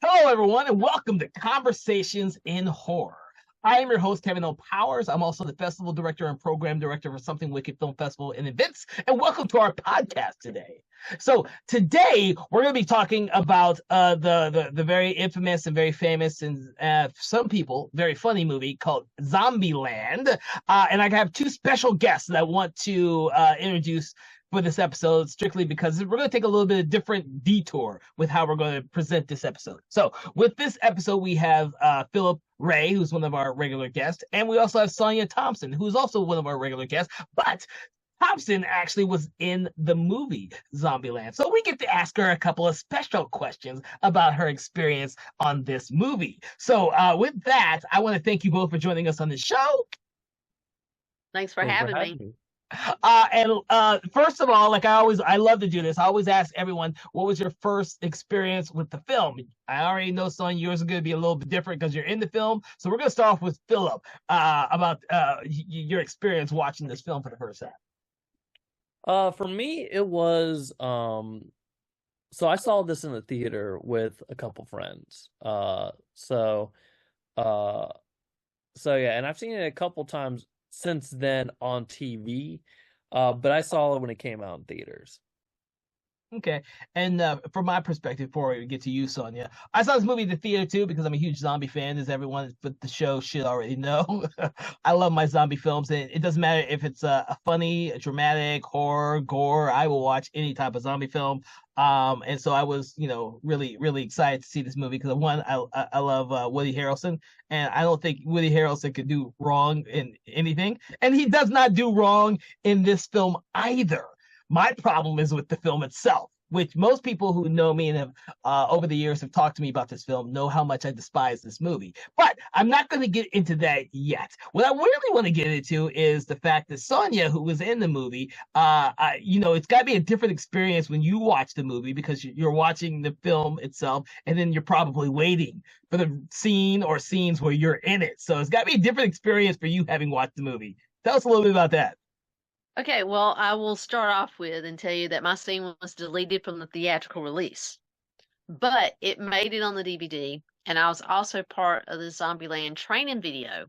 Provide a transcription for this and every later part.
Hello, everyone, and welcome to Conversations in Horror. I am your host, Kevin O. Powers. I'm also the festival director and program director for Something Wicked Film Festival and Events. And welcome to our podcast today. So today we're going to be talking about the very infamous and very famous and some people very funny movie called Zombieland. And I have two special guests that I want to introduce for this episode, strictly because we're going to take a little bit of different detour with how we're going to present this episode. So with this episode, we have Philip Ray, who's one of our regular guests, and we also have Sonia Thompson, who's also one of our regular guests. But Thompson actually was in the movie Zombieland. So we get to ask her a couple of special questions about her experience on this movie. So with that, I want to thank you both for joining us on the show. Thanks for Thanks for having having me. me. And first of all, like I love to do this. I always ask everyone, what was your first experience with the film? I already know, son, yours is going to be a little bit different because you're in the film. So we're going to start off with Philip about your experience watching this film for the first time. For me, it was so I saw this in the theater with a couple friends. Uh, so yeah, and I've seen it a couple times since then on TV. But I saw it when it came out in theaters. Okay. And from my perspective, before we get to you, Sonia, I saw this movie in the theater too because I'm a huge zombie fan, as everyone with the show should already know. I love my zombie films, and it doesn't matter if it's a funny, a dramatic, horror, gore. I will watch any type of zombie film. And so I was, really, really excited to see this movie because one, I love Woody Harrelson, and I don't think Woody Harrelson could do wrong in anything, and he does not do wrong in this film either. My problem is with the film itself, which most people who know me and have over the years have talked to me about this film know how much I despise this movie. But I'm not going to get into that yet. What I really want to get into is the fact that Sonia, who was in the movie, it's got to be a different experience when you watch the movie because you're watching the film itself, and then you're probably waiting for the scene or scenes where you're in it. So it's got to be a different experience for you having watched the movie. Tell us a little bit about that. Okay, well, I will start off with and tell you that my scene was deleted from the theatrical release, but it made it on the DVD, and I was also part of the Zombieland training video,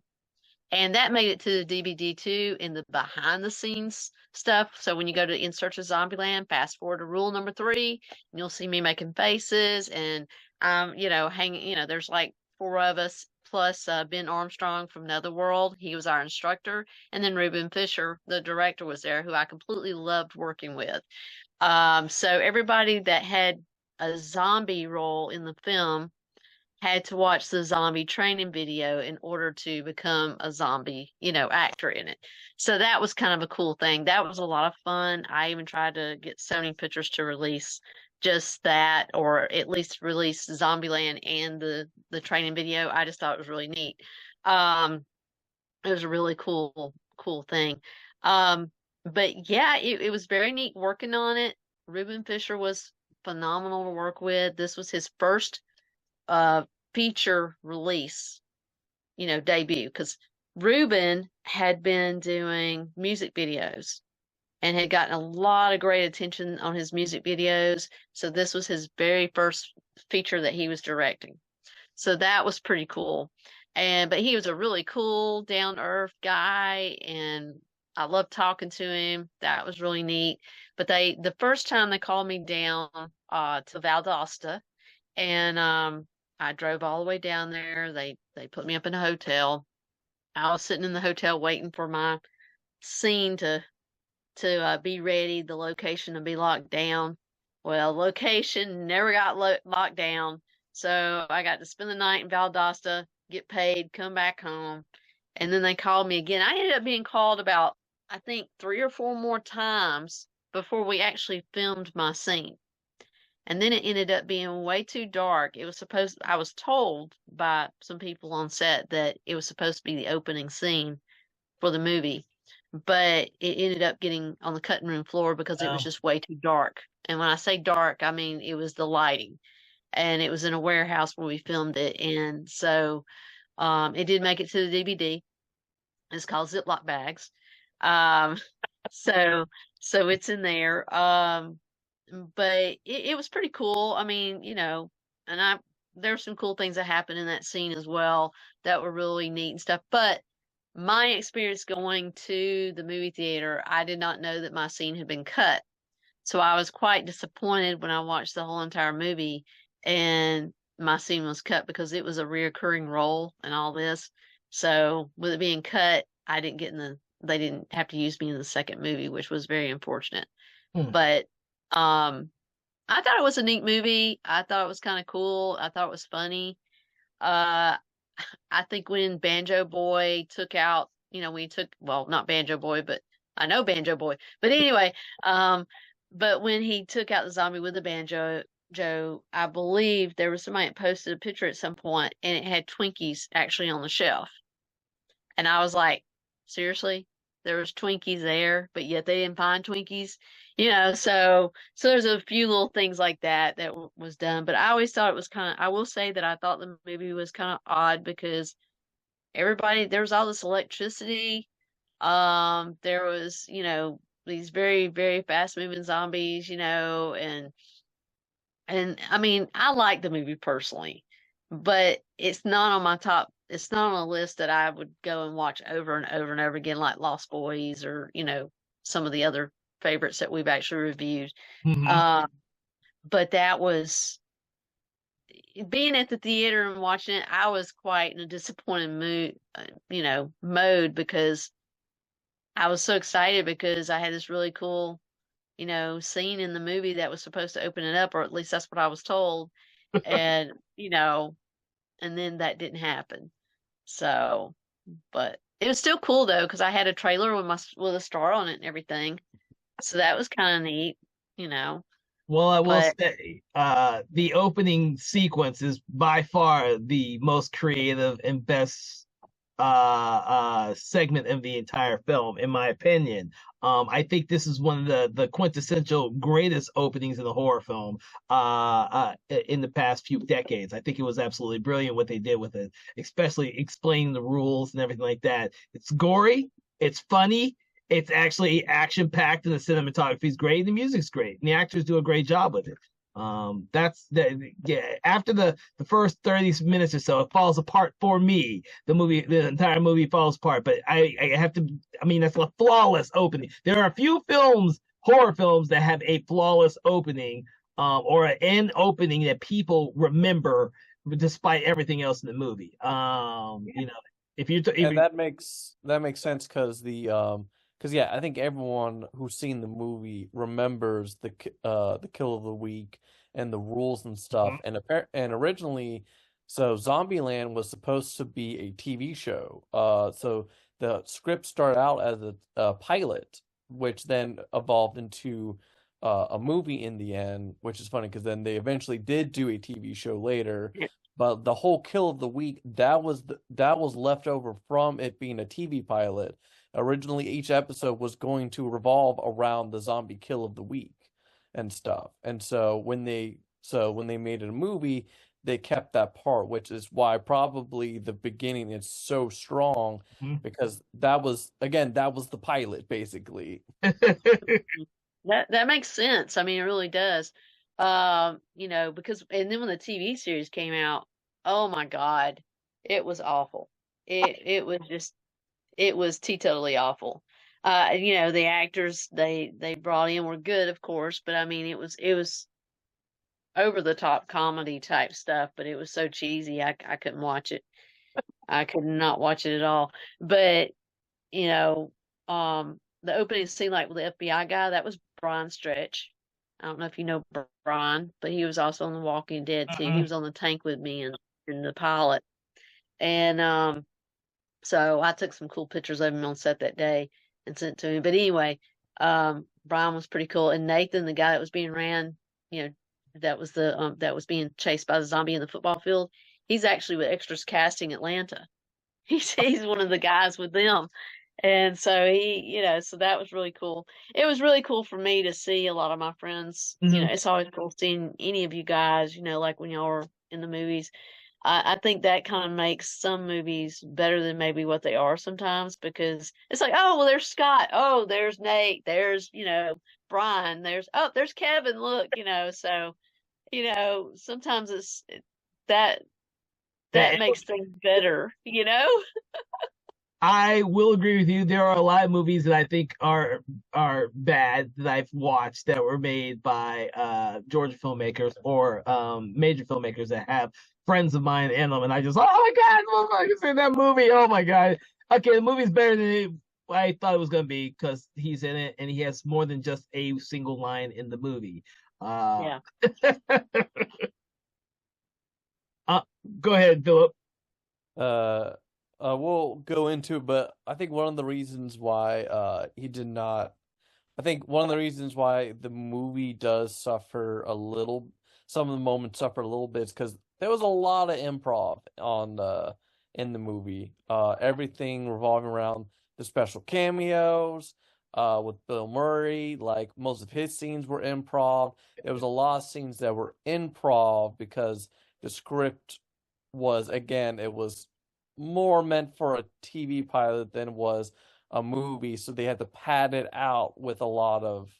and that made it to the DVD too in the behind the scenes stuff. So when you go to In Search of Zombieland, fast forward to rule number 3, and you'll see me making faces and hanging. There's like 4 of us plus Ben Armstrong from Netherworld. He was our instructor, and then Ruben Fisher, the director, was there, who I completely loved working with. So everybody that had a zombie role in the film had to watch the zombie training video in order to become a zombie, actor in it. So that was kind of a cool thing. That was a lot of fun. I even tried to get Sony Pictures to release just that, or at least release Zombieland and the training video. I just thought it was really neat. Um, it was a really cool thing. But yeah, it was very neat working on it. Ruben Fisher was phenomenal to work with. This was his first uh feature release, debut, because Ruben had been doing music videos and had gotten a lot of great attention on his music videos. So this was his very first feature that he was directing. So that was pretty cool. But he was a really cool, down to earth guy, and I loved talking to him. That was really neat. But the first time they called me down to Valdosta, and I drove all the way down there. They put me up in a hotel. I was sitting in the hotel waiting for my scene to be ready, the location to be locked down. Well, location never got locked down, so I got to spend the night in Valdosta, get paid, come back home, and then they called me again. I ended up being called about, I think, 3 or 4 more times before we actually filmed my scene. And then it ended up being way too dark. I was told by some people on set that it was supposed to be the opening scene for the movie, but it ended up getting on the cutting room floor because it was Um, just way too dark. And when I say dark, I mean it was the lighting. And it was in a warehouse where we filmed it. And so it did make it to the DVD. It's called Ziploc Bags. Um, so so it's in there. But it was pretty cool. I mean, and there's some cool things that happened in that scene as well that were really neat and stuff. But my experience going to the movie theater, I did not know that my scene had been cut. So I was quite disappointed when I watched the whole entire movie and my scene was cut because it was a reoccurring role and all this. So with it being cut, they didn't have to use me in the second movie, which was very unfortunate. Hmm. But I thought it was a neat movie. I thought it was kind of cool. I thought it was funny. Uh, I think when Banjo Boy took out, well, not Banjo Boy, but I know Banjo Boy. But anyway, but when he took out the zombie with the banjo, Joe, I believe there was somebody that posted a picture at some point and it had Twinkies actually on the shelf. And I was like, seriously? There was Twinkies there, but yet they didn't find Twinkies, so there's a few little things like that that was done. But I always thought it was I will say that I thought the movie was kind of odd because there was all this electricity. There was, these very, very fast moving zombies, and I mean, I like the movie personally, but it's not on a list that I would go and watch over and over and over again, like Lost Boys or, some of the other favorites that we've actually reviewed. Mm-hmm. Um, but that was being at the theater and watching it, I was quite in a disappointed mode because I was so excited because I had this really cool, scene in the movie that was supposed to open it up, or at least that's what I was told. And, and then that didn't happen. So, but it was still cool though, because I had a trailer with a star on it and everything. So that was kind of neat, you know. Well, I will But say, the opening sequence is by far the most creative and best segment of the entire film, in my opinion. I think this is one of the quintessential greatest openings in the horror film in the past few decades. I think it was absolutely brilliant what they did with it, especially explaining the rules and everything like that. It's gory, it's funny, it's actually action packed, and the cinematography is great, and the music's great, and the actors do a great job with it. That's yeah. After the first 30 minutes or so, it falls apart for me. The entire movie falls apart. But I have to. I mean, that's a flawless opening. There are a few horror films, that have a flawless opening, or an end opening that people remember despite everything else in the movie. If you And that makes sense because yeah, I think everyone who's seen the movie remembers the kill of the week and the rules and stuff. And originally, so Zombieland was supposed to be a TV show. So the script started out as a pilot, which then evolved into a movie in the end, which is funny because then they eventually did do a TV show later. But the whole kill of the week, that was left over from it being a TV pilot. Originally, each episode was going to revolve around the zombie kill of the week and stuff. And so when they made it a movie, they kept that part, which is why probably the beginning is so strong, Mhm. because that was the pilot basically. that makes sense. I mean, it really does. Because and then when the TV series came out, oh my God, it was awful. It was teetotally awful. The actors they brought in were good, of course, but I mean, it was over the top comedy type stuff, but it was so cheesy, I couldn't watch it. I could not watch it at all. But you know, the opening scene, like with the FBI guy, that was Brian Stretch. I don't know if you know Brian, but he was also on The Walking Dead too. He Mm-mm. was on the tank with me in the pilot, and so I took some cool pictures of him on set that day and sent to him. But anyway, Brian was pretty cool, and Nathan, the guy that was being ran, you know, that was being chased by the zombie in the football field. He's actually with Extras Casting Atlanta. He's one of the guys with them. And so so that was really cool. It was really cool for me to see a lot of my friends. Mhm. It's always cool seeing any of you guys, like when y'all are in the movies. I think that kind of makes some movies better than maybe what they are sometimes because it's like, oh, well, there's Scott. Oh, there's Nate. There's, Brian. There's Kevin. Look, so, sometimes that That makes things better, you know? I will agree with you. There are a lot of movies that I think are bad that I've watched that were made by Georgia filmmakers or major filmmakers that have friends of mine in them, and I just, oh my god, motherfuckers in that movie. Oh my god. Okay, the movie's better than I thought it was gonna be because he's in it and he has more than just a single line in the movie. Uh, Yeah. uh Go ahead, Philip. Uh, we'll go into it, but I think one of the reasons why he did not, I think one of the reasons why the movie does suffer a little, some of the moments suffer a little bit, is because there was a lot of improv on in the movie. Everything revolving around the special cameos, with Bill Murray, like most of his scenes were improv. There was a lot of scenes that were improv because the script was, again, it was more meant for a TV pilot than it was a movie, so they had to pad it out with a lot of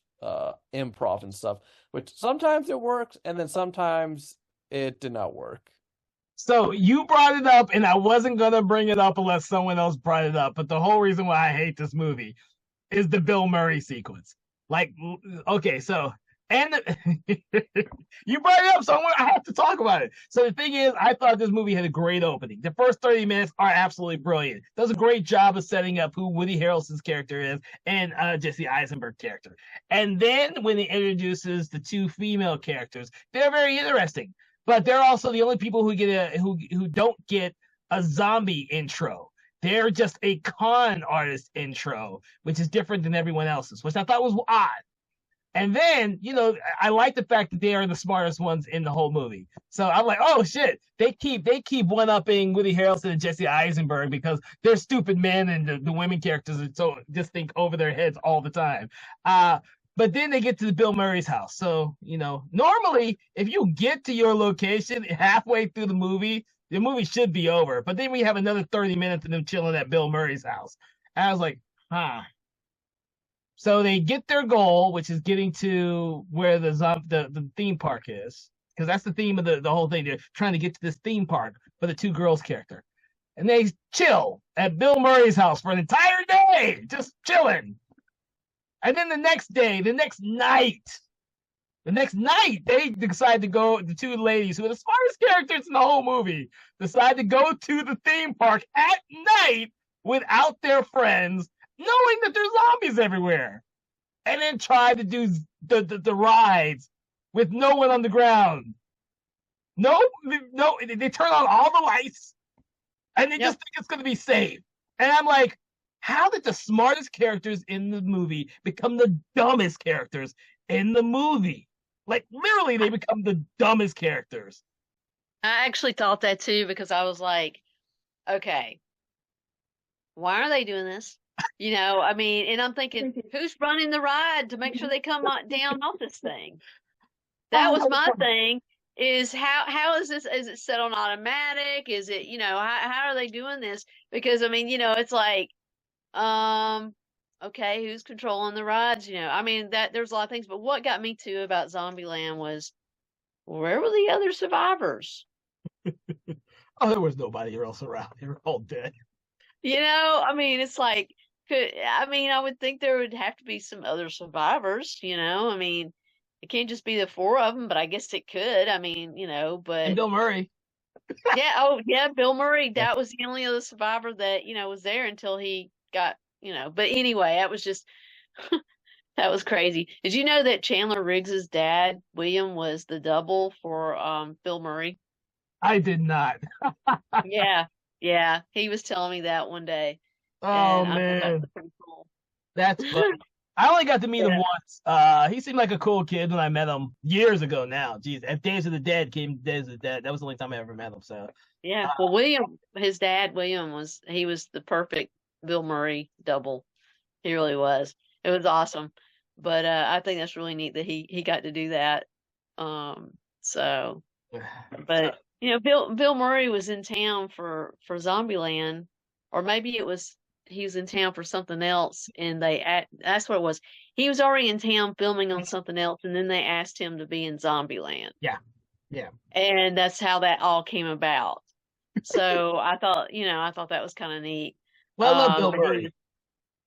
improv and stuff, which sometimes it works, and then sometimes it did not work. So you brought it up, and I wasn't gonna bring it up unless someone else brought it up. But the whole reason why I hate this movie is the Bill Murray sequence. Like, okay, so and you brought it up, so I have to talk about it. So the thing is, I thought this movie had a great opening. The first 30 minutes are absolutely brilliant. Does a great job of setting up who Woody Harrelson's character is and Jesse Eisenberg character. And then when it introduces the two female characters, they're very interesting. But they're also the only people who don't get a zombie intro. They're just a con artist intro, which is different than everyone else's, which I thought was odd. And then, I like the fact that they are the smartest ones in the whole movie. So I'm like, oh shit, they keep one upping Woody Harrelson and Jesse Eisenberg because they're stupid men and the women characters are so just think over their heads all the time. But then they get to the Bill Murray's house. So, normally if you get to your location halfway through the movie should be over. But then we have another 30 minutes of them chilling at Bill Murray's house. And I was like, huh. So they get their goal, which is getting to where the theme park is, because that's the theme of the whole thing. They're trying to get to this theme park for the two girls character, and they chill at Bill Murray's house for an entire day, just chilling. And then the next night, they decide to go. The two ladies, who are the smartest characters in the whole movie, decide to go to the theme park at night without their friends, knowing that there's zombies everywhere, and then try to do the rides with no one on the ground. No, they turn on all the lights, and they just think it's going to be safe. And I'm like, how did the smartest characters in the movie become the dumbest characters in the movie? Like, literally, they become the dumbest characters. I actually thought that too because I was like, okay, why are they doing this? I mean, and I'm thinking, who's running the ride to make sure they come down off this thing? That was my thing. Is how is this? Is it set on automatic? Is it how are they doing this? Because I mean, it's like, okay, who's controlling the rides? I mean that there's a lot of things. But what got me too about Zombieland was, where were the other survivors? Oh, there was nobody else around. They were all dead. I mean, it's like, I would think there would have to be some other survivors, I mean, it can't just be the four of them, but I guess it could. I mean, but. And Bill Murray. Yeah. Oh, yeah. Bill Murray. That was the only other survivor that, was there until he got, but anyway, that was just, that was crazy. Did you know that Chandler Riggs's dad, William, was the double for Bill Murray? I did not. Yeah. Yeah. He was telling me that one day. Oh, and man. that was pretty cool. That's funny. I only got to meet him once. He seemed like a cool kid when I met him years ago now. Jeez, at Days of the Dead came Days of the Dead. That was the only time I ever met him. So yeah. Well, his dad, William, was the perfect Bill Murray double. He really was. It was awesome. But I think that's really neat that he got to do that. So but Bill Murray was in town for Zombieland, or maybe he was in town for something else, and that's what it was. He was already in town filming on something else, and then they asked him to be in Zombieland. Yeah. Yeah. And that's how that all came about. So I thought that was kind of neat. Well, I love Bill And Murray.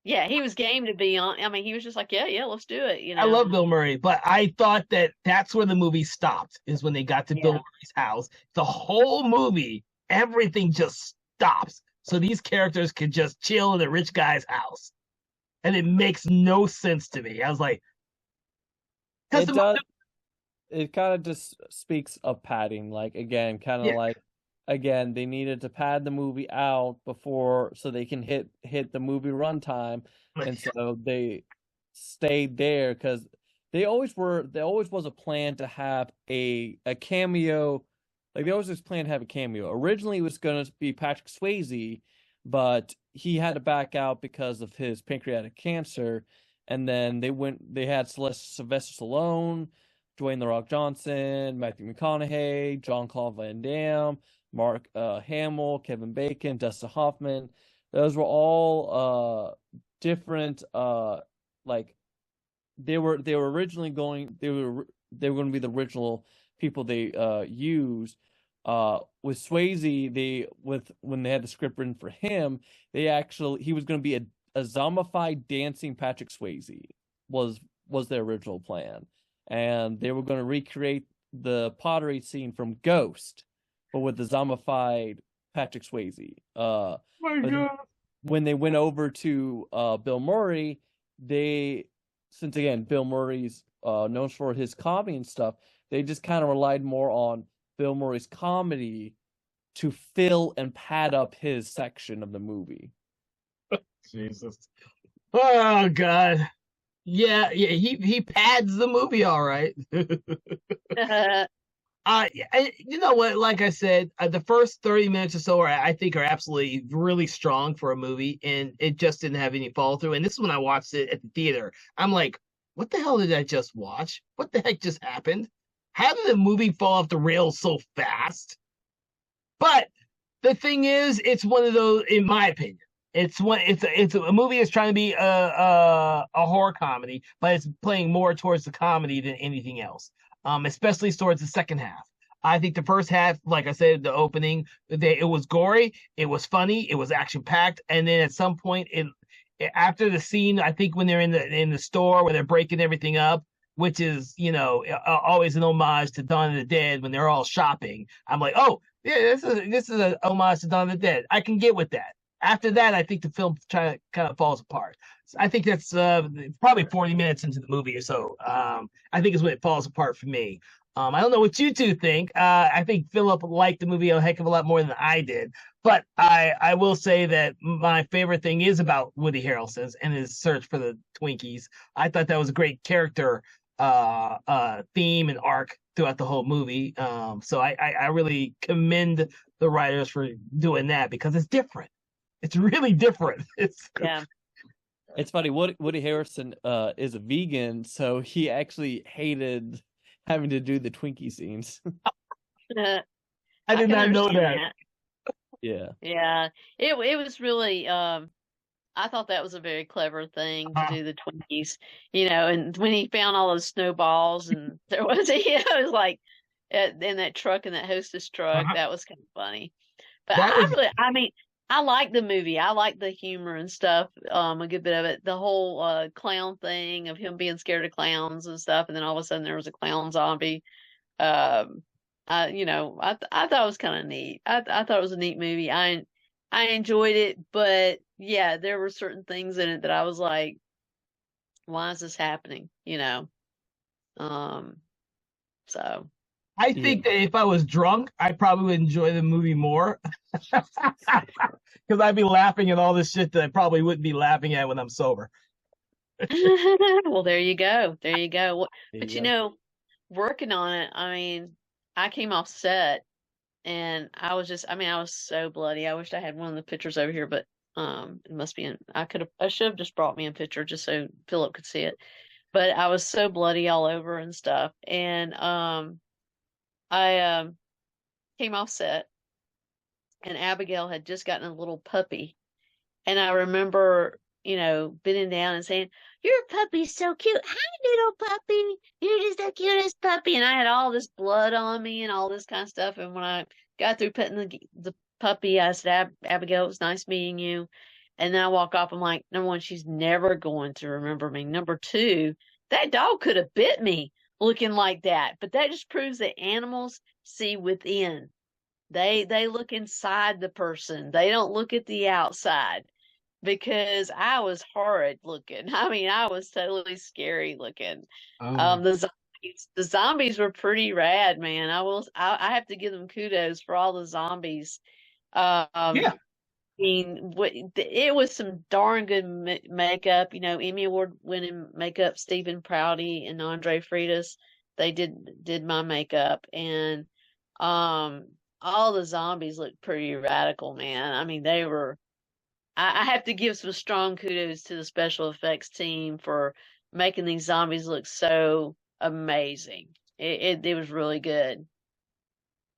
he was game to be on. I mean, he was just like, yeah, yeah, let's do it, I love Bill Murray, but I thought that that's where the movie stopped, is when they got to Bill Yeah. Murray's house. The whole movie, everything just stops. So these characters could just chill in the rich guy's house. And it makes no sense to me. I was like, because It does. It kind of just speaks of padding, like again, kind of yeah, like again, they needed to pad the movie out before so they can hit the movie runtime, and so they stayed there because there always was a plan to have a cameo, like they always just planned to have a cameo. Originally, it was going to be Patrick Swayze, but he had to back out because of his pancreatic cancer, and then they had Sylvester Stallone, Dwayne The Rock Johnson, Matthew McConaughey, John Claude Van Damme, Mark Hamill, Kevin Bacon, Dustin Hoffman. Those were all different like they were originally going they were going to be the original people they used. With Swayze, when they had the script written for him, he was going to be a zombified dancing Patrick Swayze was their original plan, and they were going to recreate the pottery scene from Ghost, but with the zombified Patrick Swayze. my But God. when they went over to Bill Murray, they since again Bill Murray's known for his comedy and stuff, they just kind of relied more on Bill Murray's comedy to fill and pad up his section of the movie. Jesus. Oh God. Yeah, yeah, he pads the movie all right. You know what? Like I said, the first 30 minutes or so I think are absolutely really strong for a movie, and it just didn't have any follow through. And this is when I watched it at the theater. I'm like, what the hell did I just watch? What the heck just happened? How did the movie fall off the rails so fast? But the thing is, it's one of those, in my opinion. It's a movie that's trying to be a horror comedy, but it's playing more towards the comedy than anything else. Especially towards the second half. I think the first half, like I said, the opening, it was gory, it was funny, it was action packed, and then at some point, after the scene, I think when they're in the store where they're breaking everything up, which is always an homage to Dawn of the Dead when they're all shopping. I'm like, oh yeah, this is a homage to Dawn of the Dead. I can get with that. After that, I think the film kind of falls apart. So I think that's probably 40 minutes into the movie or so. I think is when it falls apart for me. I don't know what you two think. I think Philip liked the movie a heck of a lot more than I did. But I will say that my favorite thing is about Woody Harrelson and his search for the Twinkies. I thought that was a great character theme and arc throughout the whole movie. So I really commend the writers for doing that because it's different. It's really different. Yeah. It's funny. Woody Harrelson is a vegan, so he actually hated having to do the Twinkie scenes. I did can not know understand that. Yeah. Yeah. It was really I thought that was a very clever thing to do the Twinkies, and when he found all those snowballs and there was it was like in that truck, in that hostess truck, Uh-huh. that was kind of funny. But That was I mean, I like the movie. I like the humor and stuff, a good bit of it. The whole clown thing of him being scared of clowns and stuff, and then all of a sudden there was a clown zombie. Um, I thought it was kind of neat. I thought it was a neat movie. I enjoyed it, but yeah, there were certain things in it that I was like, why is this happening? Um, so I Yeah. think that if I was drunk, I probably would enjoy the movie more because I'd be laughing at all this shit that I probably wouldn't be laughing at when I'm sober. well, there you go. There you go. There But you go. working on it, I mean, I came off set and I was so bloody. I wished I had one of the pictures over here, but it must be I should have just brought me a picture just so Philip could see it. But I was so bloody all over and stuff. And I came off set and Abigail had just gotten a little puppy. And I remember bending down and saying, "Your puppy's so cute. Hi, little puppy. You're just the cutest puppy." And I had all this blood on me and all this kind of stuff. And when I got through petting the puppy, I said, Abigail, it was nice meeting you. And then I walk off. I'm like, number one, she's never going to remember me. Number two, that dog could have bit me looking like that. But that just proves that animals see within. They look inside the person. They don't look at the outside, because I was horrid looking. I mean, I was totally scary looking. Oh. The zombies were pretty rad, man. I have to give them kudos for all the zombies. Yeah. I mean, it was some darn good makeup. Emmy Award winning makeup. Stephen Prouty and Andre Freitas, they did my makeup, and all the zombies looked pretty radical, man. I mean, they were. I have to give some strong kudos to the special effects team for making these zombies look so amazing. It was really good.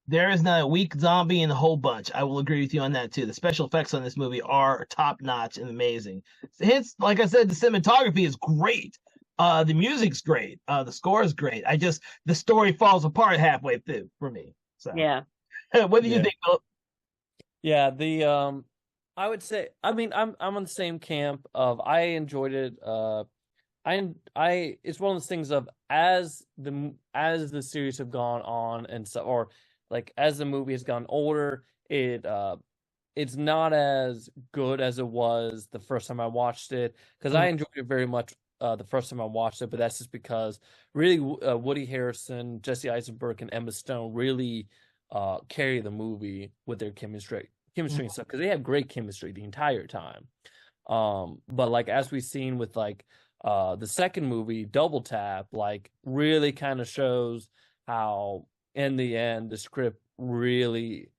There is not a weak zombie in the whole bunch. I will agree with you on that too. The special effects on this movie are top notch and amazing. Hence, like I said, the cinematography is great. The music's great. The score is great. The story falls apart halfway through for me. So Yeah. what do you think, Philip? Yeah, I would say, I mean, I'm on the same camp of I enjoyed it. It's one of those things of as the series have gone on and so, or like as the movie has gone older, it's not as good as it was the first time I watched it, because I enjoyed it very much the first time I watched it, but that's just because really Woody Harrelson, Jesse Eisenberg, and Emma Stone really carry the movie with their chemistry and stuff, because they have great chemistry the entire time. But like as we've seen with like the second movie, Double Tap, like really kind of shows how in the end the script really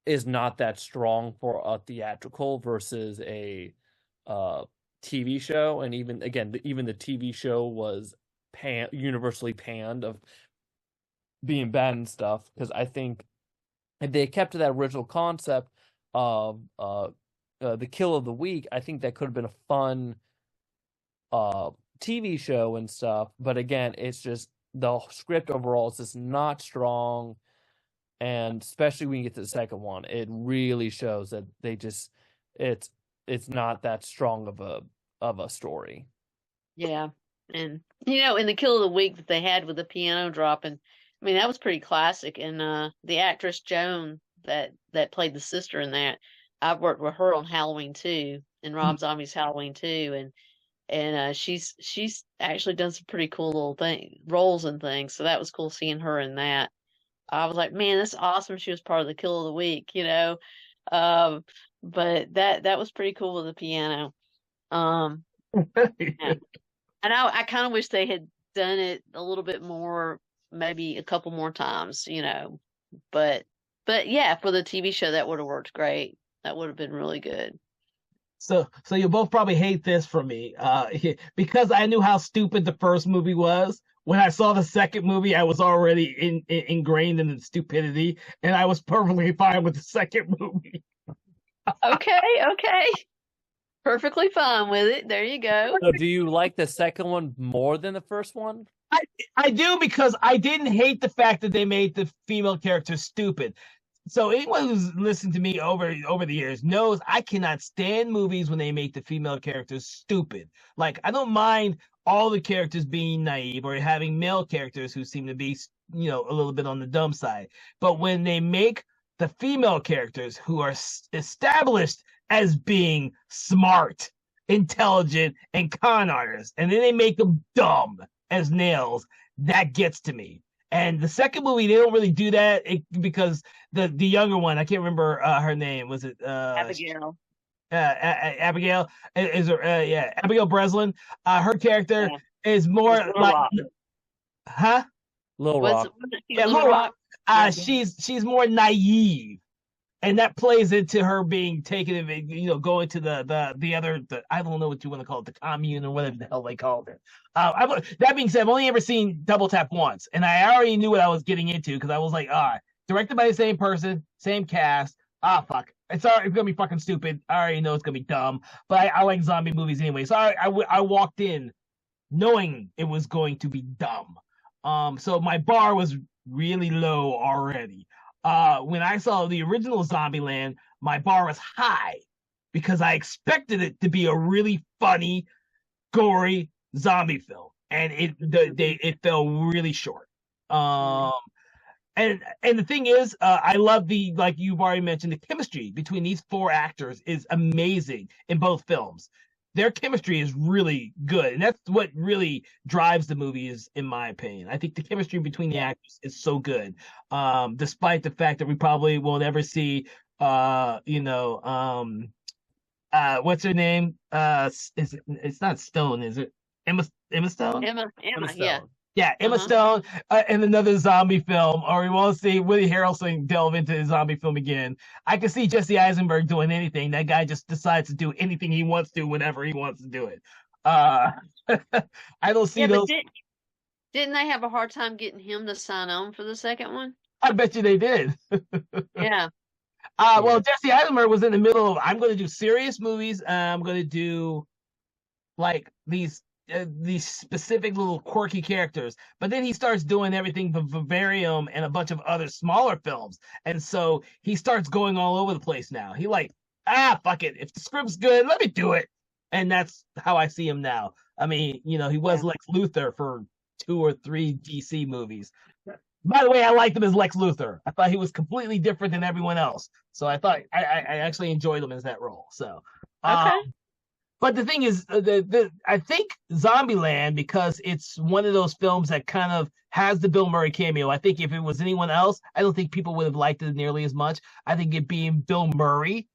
is not that strong for a theatrical versus a TV show. And even the TV show was universally panned of being bad and stuff, because I think if they kept to that original concept of the kill of the week, I think that could have been a fun TV show and stuff. But again, it's just the script overall is just not strong, and especially when you get to the second one, it really shows that it's not that strong of a story. Yeah. And in the kill of the week that they had with the piano drop, and I mean that was pretty classic. And the actress Joan that played the sister in that, I've worked with her on Halloween 2 and Rob Zombie's Halloween 2, and she's actually done some pretty cool little roles and things. So that was cool seeing her in that. I was like, man, that's awesome. She was part of the kill of the week, but that was pretty cool with the piano. Yeah. And I kind of wish they had done it a little bit more, maybe a couple more times, but yeah, for the TV show, that would have worked great. That would have been really good. So you'll both probably hate this from me, because I knew how stupid the first movie was. When I saw the second movie, I was already ingrained in the stupidity, and I was perfectly fine with the second movie. Okay. Perfectly fine with it. There you go. So do you like the second one more than the first one? I do, because I didn't hate the fact that they made the female character stupid. So anyone who's listened to me over the years knows I cannot stand movies when they make the female characters stupid. Like, I don't mind all the characters being naive or having male characters who seem to be, a little bit on the dumb side. But when they make the female characters who are established as being smart, intelligent, and con artists, and then they make them dumb as nails, that gets to me. And the second movie, they don't really do that because the younger one, I can't remember her name. Was it Abigail? Abigail Abigail Breslin. Her character is more like, huh? Little Rock. Little Rock. She's more naive, and that plays into her being taken, going to the other, I don't know what you want to call it, the commune or whatever the hell they called it. That being said, I've only ever seen Double Tap once, and I already knew what I was getting into, because I was like, directed by the same person, same cast, Ah, fuck. It's gonna be fucking stupid. I already know it's gonna be dumb, but I like zombie movies anyway. So I walked in knowing it was going to be dumb. So my bar was really low already. When I saw the original Zombieland, my bar was high because I expected it to be a really funny, gory zombie film, and it fell really short. Um, and the thing is, I love the like you've already mentioned the chemistry between these four actors is amazing in both films. Their chemistry is really good, and that's what really drives the movies, in my opinion. I think the chemistry between the actors is so good, despite the fact that we probably won't ever see, what's her name? It's not Stone, is it? Emma Stone? Emma Yeah. Stone. Yeah, Emma Stone in another zombie film, or we won't see Woody Harrelson delve into a zombie film again. I can see Jesse Eisenberg doing anything. That guy just decides to do anything he wants to whenever he wants to do it. Uh, I don't see Yeah, but those. didn't they have a hard time getting him to sign on for the second one? I bet you they did. Yeah. Well, Yeah. Jesse Eisenberg was in the middle of, I'm going to do serious movies. I'm going to do like these specific little quirky characters. But then he starts doing everything for Vivarium and a bunch of other smaller films, and so he starts going all over the place now. He like, fuck it. If the script's good, let me do it. And that's how I see him now. I mean, he was Yeah. Lex Luthor for 2 or 3 DC movies. By the way, I liked him as Lex Luthor. I thought he was completely different than everyone else. So I thought I actually enjoyed him as that role. So, um, Okay. but the thing is, I think Zombieland, because it's one of those films that kind of has the Bill Murray cameo. I think if it was anyone else, I don't think people would have liked it nearly as much. I think it being Bill Murray,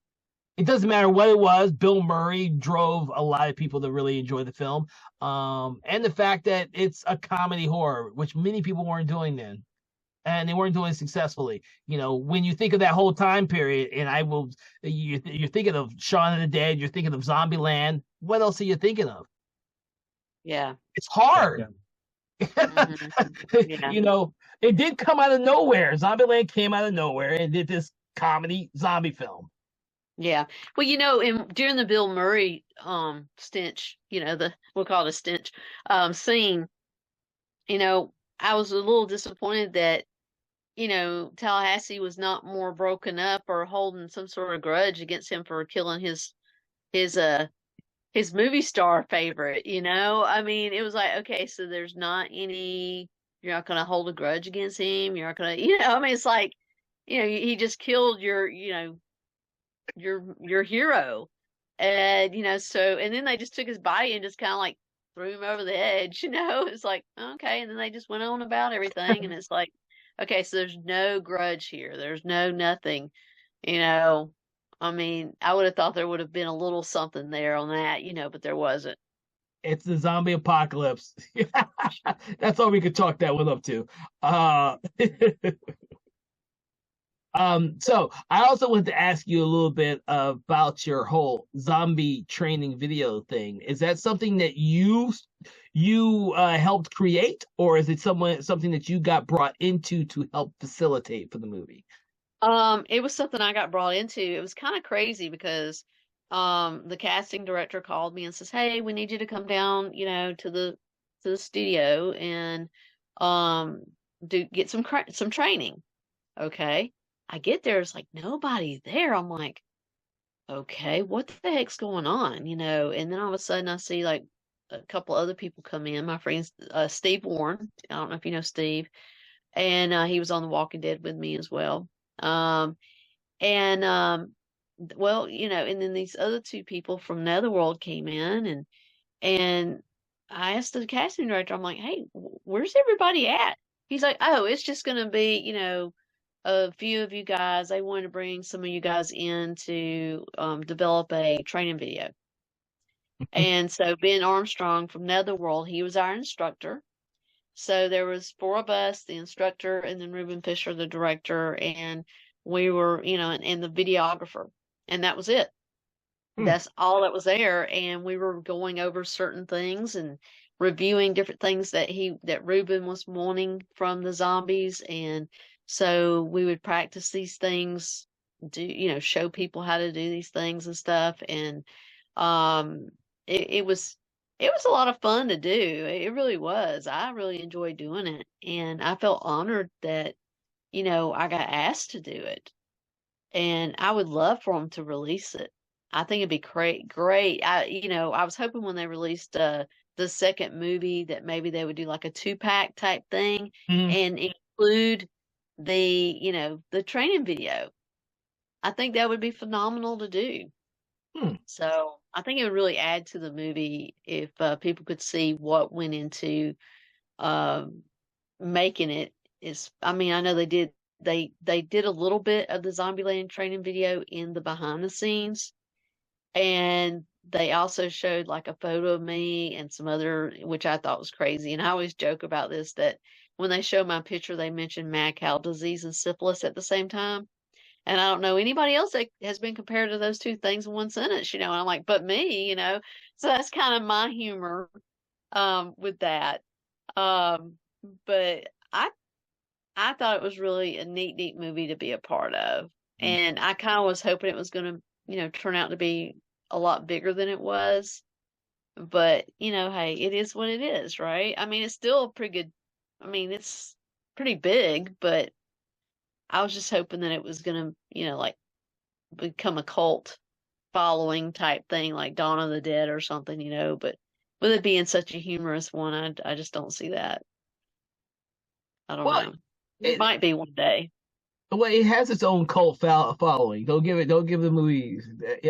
it doesn't matter what it was. Bill Murray drove a lot of people to really enjoy the film. And the fact that it's a comedy horror, which many people weren't doing then, and they weren't doing it successfully. When you think of that whole time period, and you're thinking of Shaun of the Dead, you're thinking of Zombieland. What else are you thinking of? Yeah. It's hard. Yeah. It did come out of nowhere. Zombieland came out of nowhere and did this comedy zombie film. Yeah. Well, during the Bill Murray stench, we'll call it a stench scene, I was a little disappointed that Tallahassee was not more broken up or holding some sort of grudge against him for killing his movie star favorite, I mean, it was like, okay, so there's not you're not going to hold a grudge against him. You're not going to, I mean, it's like, he just killed your hero. And, and then they just took his body and just kind of like threw him over the edge, It's like, okay. And then they just went on about everything. And it's like, okay, so there's no grudge here. There's no nothing, I mean, I would have thought there would have been a little something there on that, but there wasn't. It's the zombie apocalypse. That's all we could chalk that one up to. So I also wanted to ask you a little bit about your whole zombie training video thing. Is that something that you helped create, or is it something that you got brought into to help facilitate for the movie? It was something I got brought into. It was kind of crazy because the casting director called me and says, "Hey, we need you to come down, to the studio and get some training." Okay. I get there, it's like nobody there. I'm like, okay, what the heck's going on? And then all of a sudden I see like a couple other people come in. My friend Steve Warren. I don't know if you know Steve. And he was on The Walking Dead with me as well. And well, and then these other two people from Netherworld came in, and I asked the casting director, I'm like, hey, where's everybody at? He's like, oh, it's just gonna be, a few of you guys. They wanted to bring some of you guys in to develop a training video. And so Ben Armstrong from Netherworld, he was our instructor. So there was 4 of us, the instructor, and then Ruben Fisher, the director, and we were, and the videographer, and that was it. That's all that was there. And we were going over certain things and reviewing different things that Ruben was wanting from the zombies. And so we would practice these things show people how to do these things and stuff. And um, it was a lot of fun to do. It really was. I really enjoyed doing it, and I felt honored that I got asked to do it. And I would love for them to release it. I think it'd be great. Great. I was hoping when they released the second movie that maybe they would do like a 2-pack type thing Mhm. and include the training video. I think that would be phenomenal to do. Hmm. So I think it would really add to the movie if people could see what went into um, making it. I mean, I know they did a little bit of the Zombieland training video in the behind the scenes, and they also showed like a photo of me and some other, which I thought was crazy. And I always joke about this, that when they show my picture, they mention mad cow disease and syphilis at the same time. And I don't know anybody else that has been compared to those two things in one sentence, and I'm like, but me. So that's kind of my humor with that. Um, but I thought it was really a neat movie to be a part of. And I kind of was hoping it was going to, turn out to be a lot bigger than it was. But, hey, it is what it is, right? I mean, it's still pretty good. I mean, it's pretty big, but I was just hoping that it was going to, like become a cult following type thing, like Dawn of the Dead or something, but with it being such a humorous one, I just don't see that. I don't Well, know. It it might be one day. well, it has its own cult following. Don't give the movies.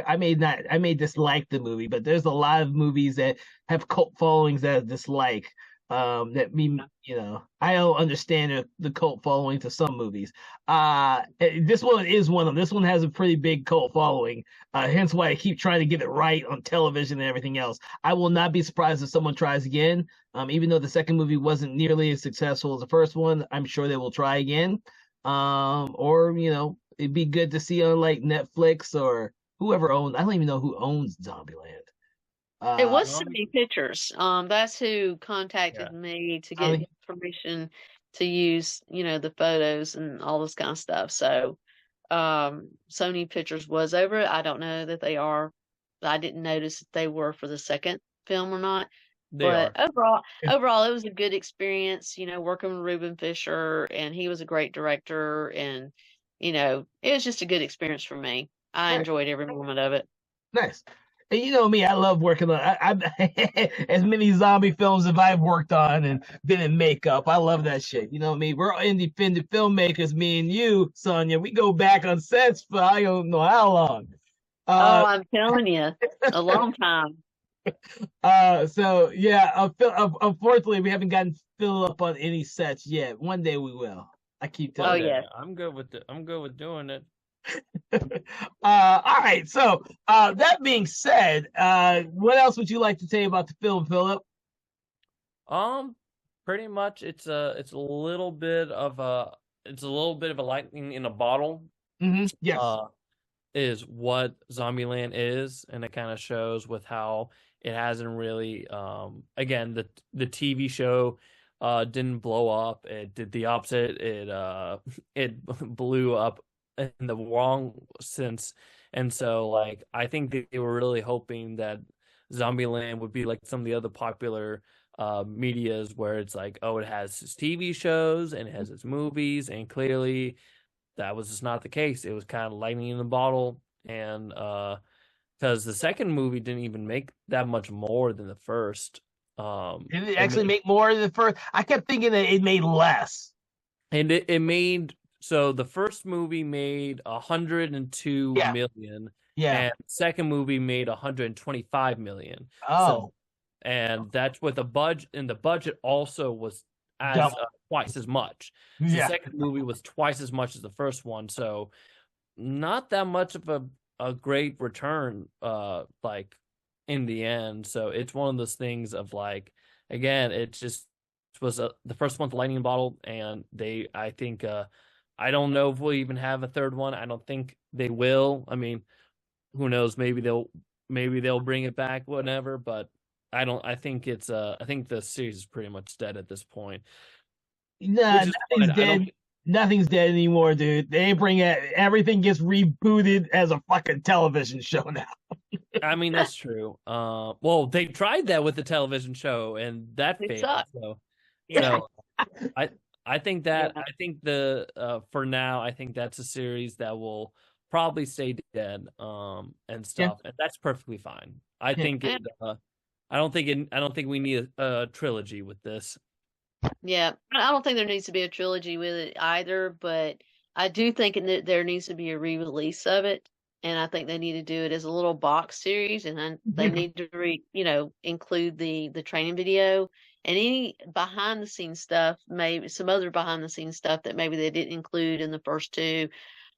I may dislike the movie, but there's a lot of movies that have cult followings that I dislike. That mean, I don't understand the cult following to some movies. This one is one of them. This one has a pretty big cult following. Hence why I keep trying to get it right on television and everything else. I will not be surprised if someone tries again. Even though the second movie wasn't nearly as successful as the first one, I'm sure they will try again. Or it'd be good to see on like Netflix or whoever owns. I don't even know who owns Zombieland. It Uh, was Zombie, Sony Pictures. That's who yeah. contacted me to get Sony. permission to use, the photos and all this kind of stuff. So, Sony Pictures was over it. I don't know that they are. I didn't notice if they were for the second film or not. They But are. overall, it was a good experience, working with Ruben Fisher, and he was a great director, and it was just a good experience for me. I Nice, enjoyed every moment of it. nice. And you know me, I love working on. As many zombie films as I've worked on and been in makeup. I love that shit. You know me. We're independent filmmakers. Me and you, Sonia. We go back on sets for I don't know how long. Oh, Uh, I'm telling you, a long time. so yeah, unfortunately, we haven't gotten filled up on any sets yet. One day we will. I keep Oh, One telling you. day. yes. I'm good with doing it. All right. So, that being said, what else would you like to say about the film, Philip? Um, Pretty much it's a little bit of a lightning in a bottle. Yes. Uh, is what Zombieland is, and it kind of shows with how it hasn't really again the TV show didn't blow up. It did the opposite. It blew up in the wrong sense. And so like I think they were really hoping that Zombieland would be like some of the other popular medias where it's like, oh, it has its TV shows and it has its movies, and clearly that was just not the case. It was kind of lightning in the bottle, and because the second movie didn't even make that much more than the first. Did it It actually made, make more than the first? I kept thinking that it made less. and it made so the first movie made 102 Yeah. million, Yeah. and the second movie made 125 million. So, Oh, and that's with a budget, and the budget also was as double. twice as much. So the Yeah. second movie was twice as much as the first one. So not that much of a great return like in the end. So it's one of those things of like, again, it just was the first one, the lightning bottle, and I think I don't know if we'll even have a third one. I don't think they will. I mean, who knows, maybe they'll bring it back, whatever, but I think I think the series is pretty much dead at this point, Nah, which is fine. nothing's dead. Nothing's dead anymore, dude. They bring it. Everything gets rebooted as a fucking television show now. I mean, that's true. Well, they tried that with the television show, and that It failed. sucked. So, Yeah. so I think that I think for now, I think that's a series that will probably stay dead, and Yeah. stuff, and that's perfectly fine. I Yeah. think I don't think we need a trilogy with this. Yeah, I don't think there needs to be a trilogy with it either, but I do think that there needs to be a re-release of it, and I think they need to do it as a little box series, and then they need to include the training video and any behind the scenes stuff, maybe some other behind the scenes stuff that maybe they didn't include in the first two.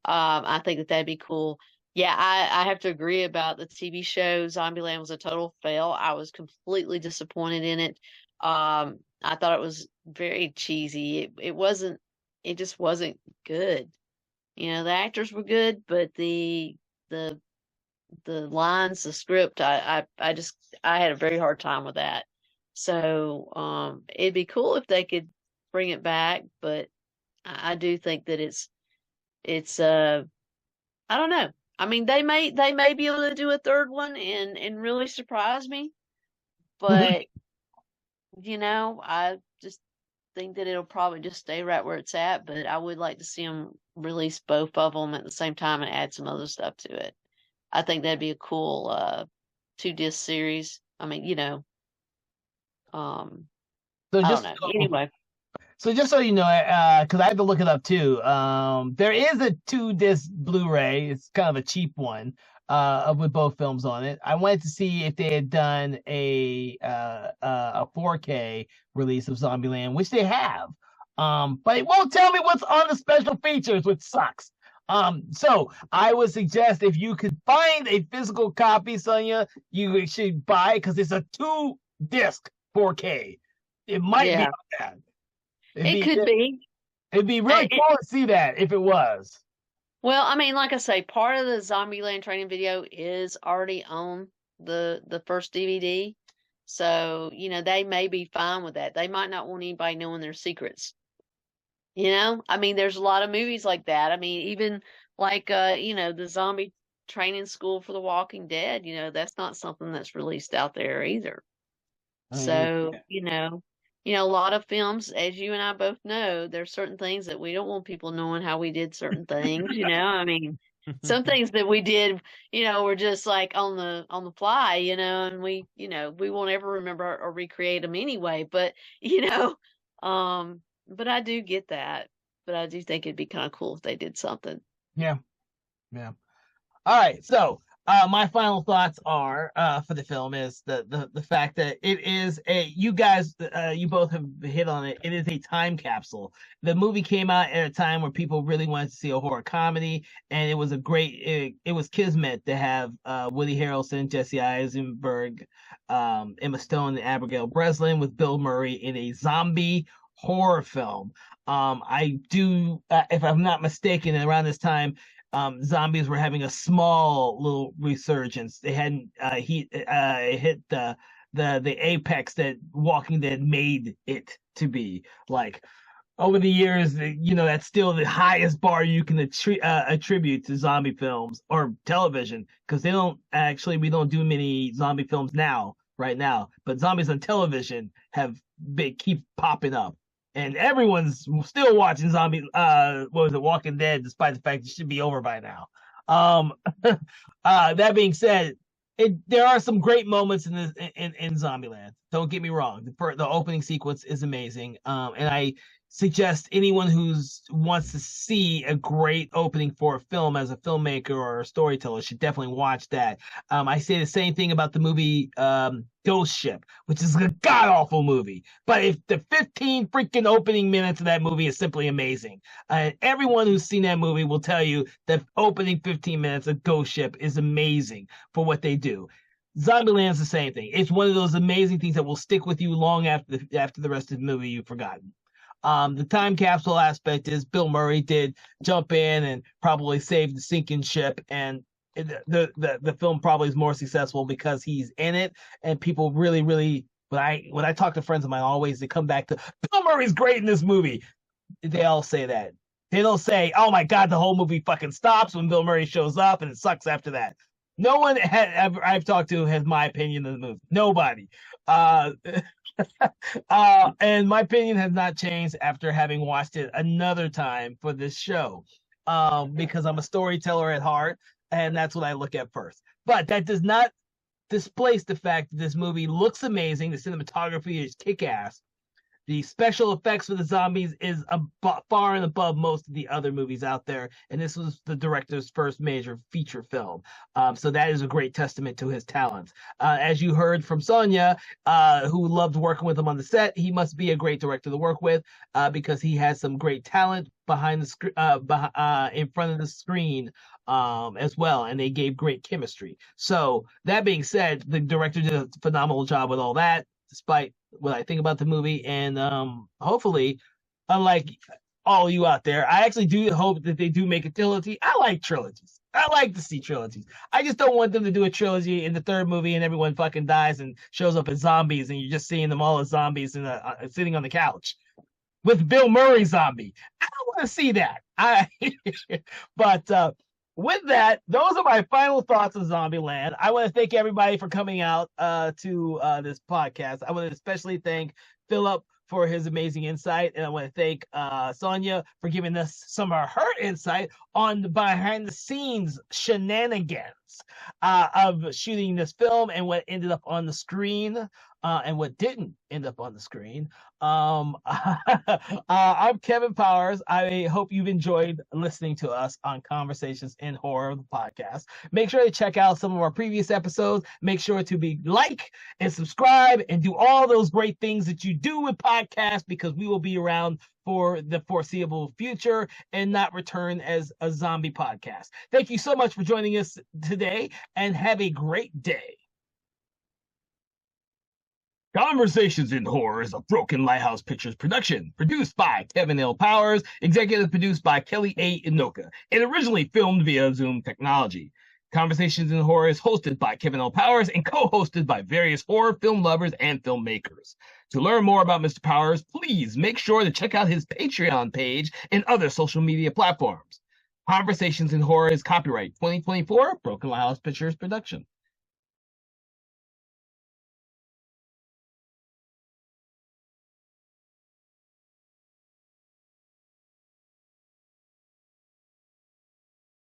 I think that that'd be cool. Yeah, I have to agree about the TV show. Zombieland was a total fail. I was completely disappointed in it. I thought it was very cheesy. It just wasn't good. The actors were good, but the the lines, the script, I had a very hard time with that. So it'd be cool if they could bring it back, but I do think that it's I don't know. I mean, they may be able to do a third one and really surprise me, but I just think that it'll probably just stay right where it's at. But I would like to see them release both of them at the same time and add some other stuff to it. I think that'd be a cool 2-disc series. I mean, So I don't just know. Anyway, so just so you know, because I had to look it up too. There is a 2-disc Blu-ray. It's kind of a cheap one, with both films on it. I wanted to see if they had done a 4K release of Zombieland, which they have. But it won't tell me what's on the special features, which sucks. So I would suggest if you could find a physical copy, Sonia, you should buy it because it's a 2-disc 4K. It might be bad. it could be. It'd be really cool to see that if it was. Well, I mean, like I say, part of the Zombieland training video is already on the first DVD. So, they may be fine with that. They might not want anybody knowing their secrets. I mean, there's a lot of movies like that. I mean, even like the zombie training school for the Walking Dead, that's not something that's released out there either. So, a lot of films, as you and I both know, there's certain things that we don't want people knowing how we did certain things, I mean, some things that we did, were just like on the fly, and we won't ever remember or recreate them anyway, but but I do get that. But I do think it'd be kind of cool if they did something. Yeah. All right. So my final thoughts are for the film is the fact that it is you guys you both have hit on it. It is a time capsule. The movie came out at a time where people really wanted to see a horror comedy, and it was it was kismet to have Woody Harrelson, Jesse Eisenberg, Emma Stone, and Abigail Breslin with Bill Murray in a zombie horror film. I do, if I'm not mistaken, around this time, zombies were having a small little resurgence. They hadn't hit the apex that Walking Dead made it to be. Like over the years, that's still the highest bar you can attribute to zombie films or television, because we don't do many zombie films right now, but zombies on television keep popping up. And everyone's still watching Walking Dead, despite the fact it should be over by now. That being said, there are some great moments in Zombieland. Don't get me wrong. The opening sequence is amazing. And I suggest anyone who wants to see a great opening for a film as a filmmaker or a storyteller should definitely watch that. I say the same thing about the movie Ghost Ship, which is a god-awful movie. But if the 15 freaking opening minutes of that movie is simply amazing. Everyone who's seen that movie will tell you that opening 15 minutes of Ghost Ship is amazing for what they do. Zombieland's the same thing. It's one of those amazing things that will stick with you long after the rest of the movie you've forgotten. The time capsule aspect is Bill Murray did jump in and probably save the sinking ship, and the film probably is more successful because he's in it, and people really, really, when I talk to friends of mine, always they come back to Bill Murray's great in this movie. They all say that. They don't say, "Oh my God, the whole movie fucking stops when Bill Murray shows up and it sucks after that." No one I've talked to has my opinion of the movie. Nobody. Uh, and my opinion has not changed after having watched it another time for this show. Because I'm a storyteller at heart, and that's what I look at first. But that does not displace the fact that this movie looks amazing. The cinematography is kick-ass. The special effects for the zombies is far and above most of the other movies out there, and this was the director's first major feature film. So that is a great testament to his talents. As you heard from Sonia, who loved working with him on the set, he must be a great director to work with because he has some great talent behind the screen, in front of the screen. As well, and they gave great chemistry. So that being said, the director did a phenomenal job with all that, despite what I think about the movie. And hopefully, unlike all you out there, I actually do hope that they do make a trilogy. I like trilogies. I like to see trilogies. I just don't want them to do a trilogy in the third movie and everyone fucking dies and shows up as zombies, and you're just seeing them all as zombies and sitting on the couch with Bill Murray zombie. I don't want to see that. But with that, those are my final thoughts on Zombieland. I want to thank everybody for coming out to this podcast. I want to especially thank Philip for his amazing insight, and I want to thank Sonia for giving us some of her insight on the behind-the-scenes shenanigans of shooting this film and what ended up on the screen. And what didn't end up on the screen. I'm Kevin Powers. I hope you've enjoyed listening to us on Conversations in Horror, the podcast. Make sure to check out some of our previous episodes. Make sure to be like and subscribe and do all those great things that you do with podcasts, because we will be around for the foreseeable future and not return as a zombie podcast. Thank you so much for joining us today, and have a great day. Conversations in Horror is a Broken Lighthouse Pictures production, produced by Kevin L. Powers, executive produced by Kelly A. Inoka, and originally filmed via Zoom technology. Conversations in Horror is hosted by Kevin L. Powers and co-hosted by various horror film lovers and filmmakers. To learn more about Mr. Powers, please make sure to check out his Patreon page and other social media platforms. Conversations in Horror is copyright 2024 Broken Lighthouse Pictures production.